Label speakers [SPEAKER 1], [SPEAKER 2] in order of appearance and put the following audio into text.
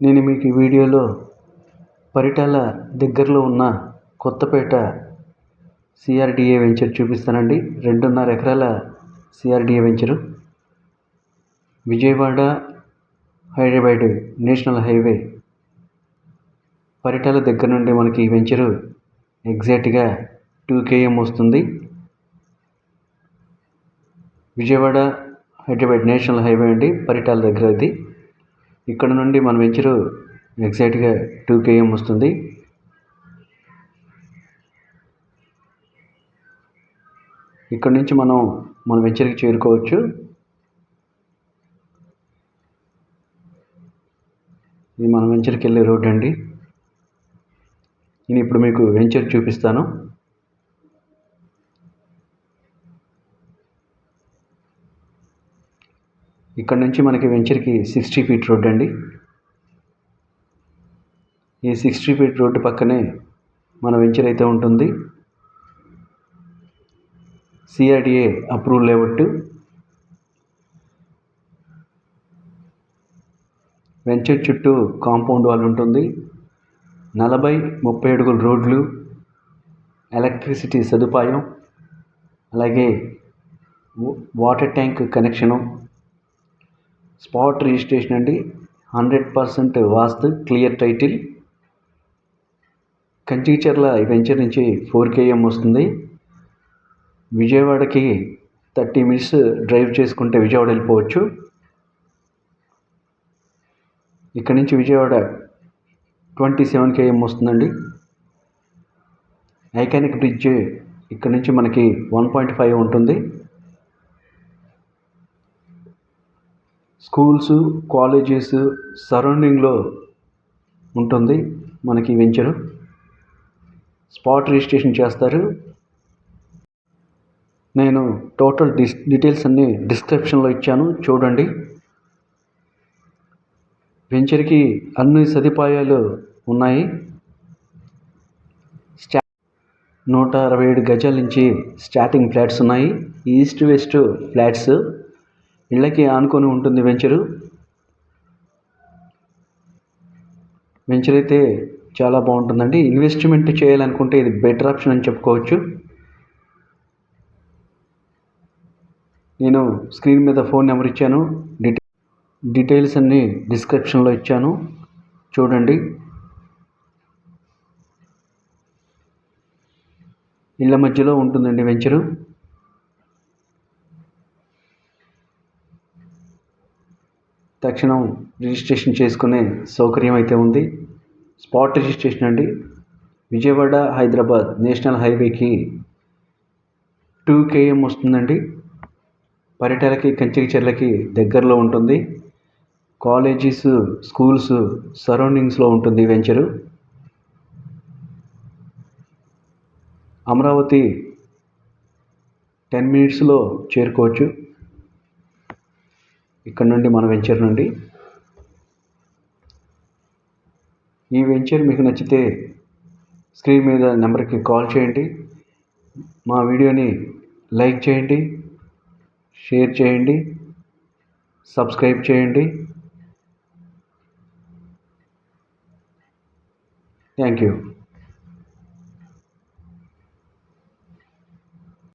[SPEAKER 1] నేను మీకు ఈ వీడియోలో పరిటాల దగ్గరలో ఉన్న కొత్తపేట సిఆర్డిఏ వెంచర్ చూపిస్తానండి. 2.5 ఎకరాల CRDA venture, Vijayawada Hyderabad national highway Paritala దగ్గర నుండి మనకి ఈ వెంచరు ఎగ్జాక్ట్గా 2 km వస్తుంది. విజయవాడ హైదరాబాద్ నేషనల్ హైవే అండి, పరిటాల దగ్గర ఇది. ఇక్కడ నుండి మన వెంచరు ఎగ్జాక్ట్గా 2 km వస్తుంది. ఇక్కడ నుంచి మనం మన వెంచర్కి చేరుకోవచ్చు. ఇది మన వెంచర్కి వెళ్ళే రోడ్ అండి. నేను ఇప్పుడు మీకు వెంచర్ చూపిస్తాను. ఇక్కడ నుంచి మనకి వెంచర్కి 60 feet రోడ్ అండి. ఈ 60 feet రోడ్డు పక్కనే మన వెంచర్ అయితే ఉంటుంది. CRDA approval layout. వెంచర్ చుట్టూ కాంపౌండ్ వాల్ ఉంటుంది. 40-30 అడుగుల రోడ్లు, ఎలక్ట్రిసిటీ సదుపాయం, అలాగే water tank connection, spot registration అండి. 100% వాస్తు, క్లియర్ టైటిల్. కంచిచర్ల ఈ వెంచర్ నుంచి 4 km వస్తుంది. విజయవాడకి 30 minutes డ్రైవ్ చేసుకుంటే విజయవాడ వెళ్ళిపోవచ్చు. ఇక్కడ నుంచి విజయవాడ 27 km వస్తుందండి. ఐకానిక్ బ్రిడ్జ్ ఇక్కడ నుంచి మనకి 1.5 ఉంటుంది. స్కూల్స్, కాలేజెస్ సరౌండింగ్లో ఉంటుంది మనకి వెంచరు. స్పాట్ రిజిస్ట్రేషన్ చేస్తారు. నేను టోటల్ డీటెయిల్స్ అన్నీ డిస్క్రిప్షన్లో ఇచ్చాను, చూడండి. వెంచర్కి అన్ని సదుపాయాలు ఉన్నాయి. 167 గజాల నుంచి స్టార్టింగ్ ఫ్లాట్స్ ఉన్నాయి. ఈస్ట్ వెస్ట్ ఫ్లాట్స్, ఇళ్ళకి ఆనుకొని ఉంటుంది వెంచరు. వెంచర్ అయితే చాలా బాగుంటుందండి. ఇన్వెస్ట్మెంట్ చేయాలనుకుంటే ఇది బెటర్ ఆప్షన్ అని చెప్పుకోవచ్చు. నేను స్క్రీన్ మీద ఫోన్ నెంబర్ ఇచ్చాను, డీటెయిల్స్ అన్నీ డిస్క్రిప్షన్లో ఇచ్చాను, చూడండి. ఇళ్ళ మధ్యలో ఉంటుందండి వెంచరు. తక్షణం రిజిస్ట్రేషన్ చేసుకునే సౌకర్యం అయితే ఉంది. స్పాట్ రిజిస్ట్రేషన్ అండి. విజయవాడ హైదరాబాద్ నేషనల్ హైవేకి 2 km వస్తుందండి. పరిటాలకి, కంచిచర్లకి దగ్గరలో ఉంటుంది. కాలేజెస్, స్కూల్స్ సరౌండింగ్స్లో ఉంటుంది వెంచరు. అమరావతి 10 minutesలో చేరుకోవచ్చు ఇక్కడ నుండి, మన వెంచర్ నుండి. ఈ వెంచర్ మీకు నచ్చితే స్క్రీన్ మీద నెంబర్కి కాల్ చేయండి. మా వీడియోని లైక్ చేయండి, షేర్ చేయండి, సబ్స్క్రైబ్ చేయండి. Thank you.